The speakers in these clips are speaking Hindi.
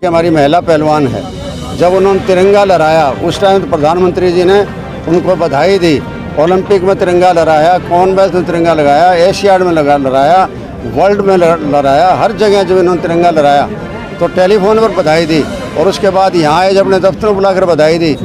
हमारी महिला पहलवान है। जब उन्होंने तिरंगा लहराया उस टाइम तो प्रधानमंत्री जी ने उनको बधाई दी। ओलंपिक में तिरंगा लहराया, कॉमनवेल्थ में तिरंगा लगाया, एशियाड में लहराया, वर्ल्ड में लहराया, हर जगह जब इन्होंने तिरंगा लहराया तो टेलीफोन पर बधाई दी। और उसके बाद यहाँ आए जब अपने दफ्तर बुलाकर बधाई दी।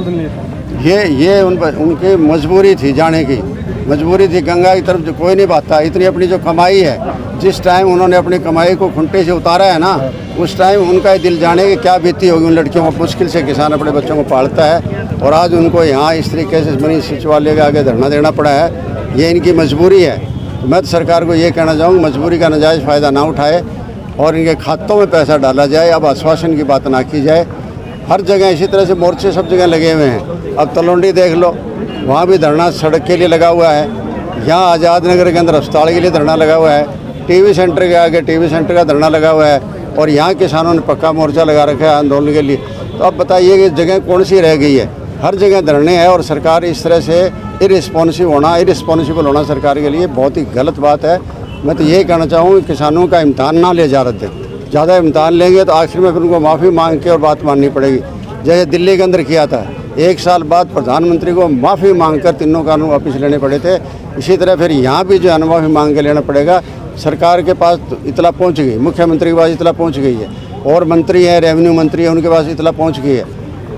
ये उनकी मजबूरी थी, जाने की मजबूरी थी। गंगा की तरफ जो कोई नहीं भागता। इतनी अपनी जो कमाई है, जिस टाइम उन्होंने अपनी कमाई को खुंटे से उतारा है ना, उस टाइम उनका दिल जाने की क्या बीती होगी उन लड़कियों को। मुश्किल से किसान अपने बच्चों को पालता है और आज उनको यहाँ इस तरीके से मनीष सचिवालय के आगे धरना देना पड़ा है। ये इनकी मजबूरी है। मैं तो सरकार को ये कहना चाहूँगा, मजबूरी का नाजायज़ फ़ायदा ना उठाए और इनके खातों में पैसा डाला जाए। अब आश्वासन की बात ना की जाए। हर जगह इसी तरह से मोर्चे सब जगह लगे हुए हैं। अब तलवंडी देख लो, वहाँ भी धरना सड़क के लिए लगा हुआ है। यहाँ आज़ाद नगर के अंदर अस्पताल के लिए धरना लगा हुआ है। टीवी सेंटर के आगे टीवी सेंटर का धरना लगा हुआ है। और यहाँ किसानों ने पक्का मोर्चा लगा रखा है आंदोलन के लिए। तो अब बताइए कि जगह कौन सी रह गई है? हर जगह धरने हैं और सरकार इस तरह से इरिस्पॉन्सिबल होना सरकार के लिए बहुत ही गलत बात है। मैं तो यही कहना चाहूँ कि किसानों का इम्तहान ना ले जा रहे थे। ज़्यादा इम्तहान लेंगे तो आखिर में फिर उनको माफ़ी मांग के और बात माननी पड़ेगी। जैसे दिल्ली के अंदर किया था, 1 साल बाद प्रधानमंत्री को माफ़ी मांगकर तीनों कानून वापस लेने पड़े थे। इसी तरह फिर यहाँ भी जो है माफ़ी मांग के लेना पड़ेगा। सरकार के पास तो इतला पहुँच गई, मुख्यमंत्री के पास इतला पहुँच गई है, और मंत्री है, रेवेन्यू मंत्री है, उनके पास इतला पहुँच गई है।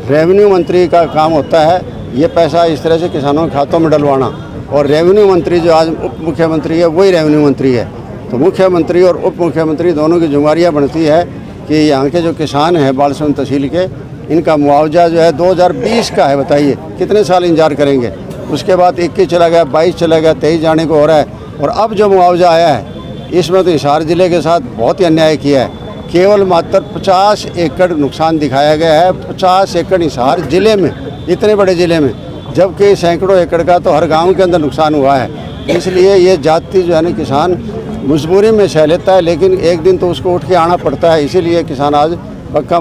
रेवेन्यू मंत्री का काम होता है ये पैसा इस तरह से किसानों के खातों में डलवाना, और रेवेन्यू मंत्री जो आज उप मुख्यमंत्री है वही रेवेन्यू मंत्री है। तो मुख्यमंत्री और उप मुख्यमंत्री दोनों की जिम्मेदारियाँ बनती है कि यहाँ के जो किसान हैं बालसुन तहसील के, इनका मुआवजा जो है 2020 का है। बताइए कितने साल इंतजार करेंगे? उसके बाद 21 चला गया, 22 चला गया, 23 जाने को हो रहा है। और अब जो मुआवजा आया है इसमें तो हिसार ज़िले के साथ बहुत ही अन्याय किया है। केवल मात्र 50 एकड़ नुकसान दिखाया गया है। 50 एकड़ हिसार ज़िले में, इतने बड़े ज़िले में, जबकि सैकड़ों एकड़ का तो हर गांव के अंदर नुकसान हुआ है। इसलिए ये जाति जो है ना किसान मजबूरी में सह लेता है, लेकिन एक दिन तो उसको उठ के आना पड़ता है। इसीलिए किसान आज पक्का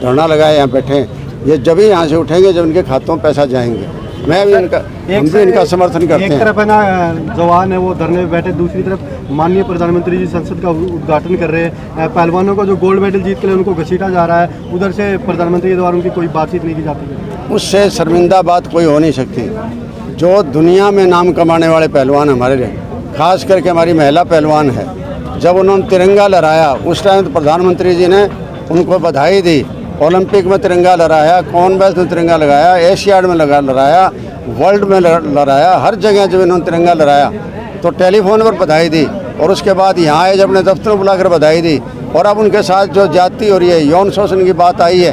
धरना लगाए यहाँ बैठे हैं। ये जब ही यहाँ से उठेंगे जब इनके खातों में पैसा जाएंगे। हम भी इनका समर्थन करते हैं। एक तरफ है ना जवान है वो धरने में बैठे, दूसरी तरफ माननीय प्रधानमंत्री जी संसद का उद्घाटन कर रहे हैं। पहलवानों को जो गोल्ड मेडल जीत के लिए उनको घसीटा जा रहा है, उधर से प्रधानमंत्री द्वारा उनकी कोई बातचीत नहीं की जाती। उससे शर्मिंदा बात कोई हो नहीं सकती। जो दुनिया में नाम कमाने वाले पहलवान हमारे लिए, खास करके हमारी महिला पहलवान है, जब उन्होंने तिरंगा लहराया उस टाइम तो प्रधानमंत्री जी ने उनको बधाई दी। ओलंपिक में तिरंगा लहराया, कॉमनवेल्थ में तिरंगा लगाया, एशियाड में लहराया, वर्ल्ड में लहराया, हर जगह जब इन्होंने तिरंगा लहराया तो टेलीफोन पर बधाई दी। और उसके बाद यहाँ आए जब अपने दफ्तर बुलाकर बधाई दी। और अब उनके साथ जो जाति हो रही है, यौन शोषण की बात आई है,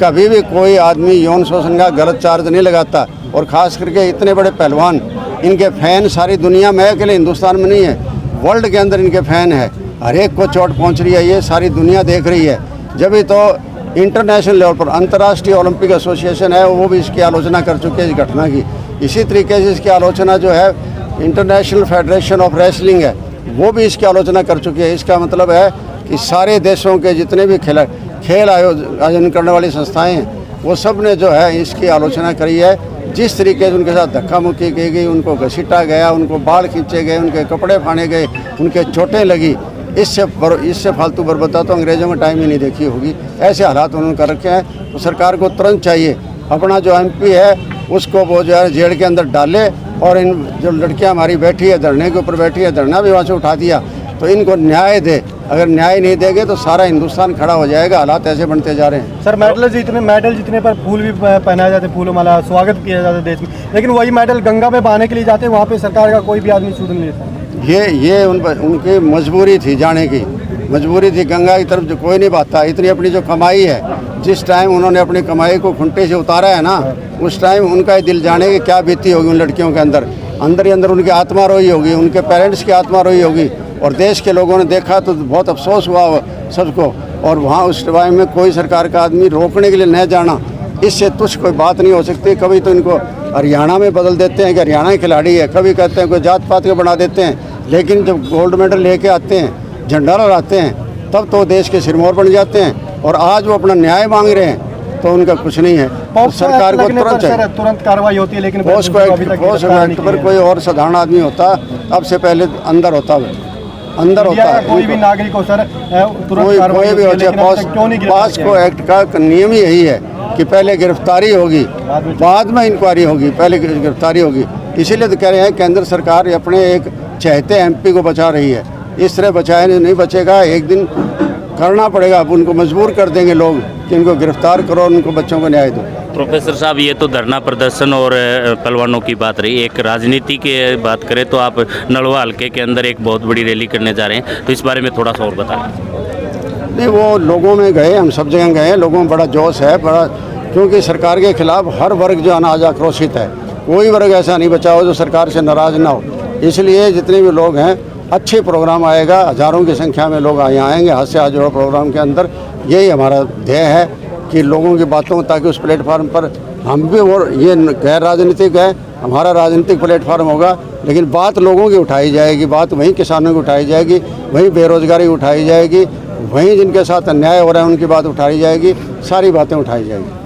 कभी भी कोई आदमी यौन शोषण का गलत चार्ज नहीं लगाता। और ख़ास करके इतने बड़े पहलवान, इनके फ़ैन सारी दुनिया में, अकेले हिंदुस्तान में नहीं है, वर्ल्ड के अंदर इनके फ़ैन है। हर एक को चोट पहुँच रही है, ये सारी दुनिया देख रही है। जब भी तो इंटरनेशनल लेवल पर अंतर्राष्ट्रीय ओलंपिक एसोसिएशन है वो भी इसकी आलोचना कर चुके हैं इस घटना की। इसी तरीके से इसकी आलोचना जो है इंटरनेशनल फेडरेशन ऑफ रेसलिंग है वो भी इसकी आलोचना कर चुकी है। इसका मतलब है कि सारे देशों के जितने भी खेल आयोजन करने वाली संस्थाएं हैं वो सब ने जो है इसकी आलोचना करी है। जिस तरीके से उनके साथ धक्का मुक्की की गई, उनको घसीटा गया, उनको बाल खींचे गए, उनके कपड़े फाड़े गए, उनके चोटें लगी, इससे फालतू बर्बरता तो अंग्रेज़ों में टाइम ही नहीं देखी होगी। ऐसे हालात उन्होंने कर रखे हैं। तो सरकार को तुरंत चाहिए अपना जो MP है उसको वो जो है जेल के अंदर डाले। और इन जो लड़कियां हमारी बैठी है धरने के ऊपर बैठी है, धरना भी वहाँ से उठा दिया, तो इनको न्याय दे। अगर न्याय नहीं देंगे तो सारा हिंदुस्तान खड़ा हो जाएगा। हालात ऐसे बनते जा रहे हैं। सर मेडल जीतने पर फूल भी पहनाए जाते, फूलों माला स्वागत किया जाता है देश में, लेकिन वही मेडल गंगा में बहाने के लिए जाते हैं, वहाँ पे सरकार का कोई भी आदमी सूद नहीं लेता। ये उनकी मजबूरी थी, जाने की मजबूरी थी। गंगा की तरफ जो कोई नहीं भागता। इतनी अपनी जो कमाई है, जिस टाइम उन्होंने अपनी कमाई को खुंटे से उतारा है ना, उस टाइम उनका दिल जाने की क्या बीती होगी उन लड़कियों के अंदर ही अंदर उनकी आत्मा रोई होगी, उनके पेरेंट्स की आत्मा रोई होगी। और देश के लोगों ने देखा तो बहुत अफसोस हुआ सबको। और वहाँ उस टाइम में कोई सरकार का आदमी रोकने के लिए न जाना, इससे तुच्छ कोई बात नहीं हो सकती। कभी तो इनको हरियाणा में बदल देते हैं कि हरियाणा के खिलाड़ी है, कभी कहते हैं कोई जात पात के बना देते हैं, लेकिन जब गोल्ड मेडल लेके आते हैं, झंडा लहराते हैं, तब तो देश के सिरमौर बन जाते हैं। और आज वो अपना न्याय मांग रहे हैं तो उनका कुछ नहीं है। तो सरकार को तुरंत कार्रवाई होती है, लेकिन पोस्को एक्ट पर कोई और साधारण आदमी होता अब से पहले अंदर होता है। अंदर होता इंडिया है। का कोई भी नागरिक हो सर तुरंत कोई कार्रवाई भी हो होती है, लेकिन अब तक क्यों नहीं चाहे गिरफ्तार पास्को किया? एक्ट का नियम ही यही है कि पहले गिरफ्तारी होगी, बाद में इंक्वायरी होगी, पहले गिरफ्तारी होगी। इसीलिए तो कह रहे हैं केंद्र सरकार अपने एक चहते एमपी को बचा रही है। इस तरह बचाए नहीं बचेगा, एक दिन करना पड़ेगा। अब उनको मजबूर कर देंगे लोग कि इनको गिरफ्तार करो और उनको बच्चों को न्याय दो। प्रोफेसर साहब, ये तो धरना प्रदर्शन और पहलवानों की बात रही। एक राजनीति की बात करें तो आप नलवा हल्के के अंदर एक बहुत बड़ी रैली करने जा रहे हैं, तो इस बारे में थोड़ा सा और बताएं। नहीं, वो लोगों में गए, हम सब जगह गए हैं, लोगों में बड़ा जोश है, बड़ा, क्योंकि सरकार के खिलाफ हर वर्ग जो है ना आज आक्रोशित है। कोई वर्ग ऐसा नहीं बचा हो जो सरकार से नाराज़ ना हो। इसलिए जितने भी लोग हैं, अच्छे प्रोग्राम आएगा, हज़ारों की संख्या में लोग यहाँ आएंगे। हाथ से हाथ जोड़ो प्रोग्राम के अंदर यही हमारा ध्येय है कि लोगों की बातों, ताकि उस प्लेटफार्म पर हम भी, और ये गैर राजनीतिक है, हमारा राजनीतिक प्लेटफार्म होगा, लेकिन बात लोगों की उठाई जाएगी, बात वहीं किसानों की उठाई जाएगी, वहीं बेरोजगारी उठाई जाएगी, वहीं जिनके साथ अन्याय हो रहा है उनकी बात उठाई जाएगी, सारी बातें उठाई जाएगी।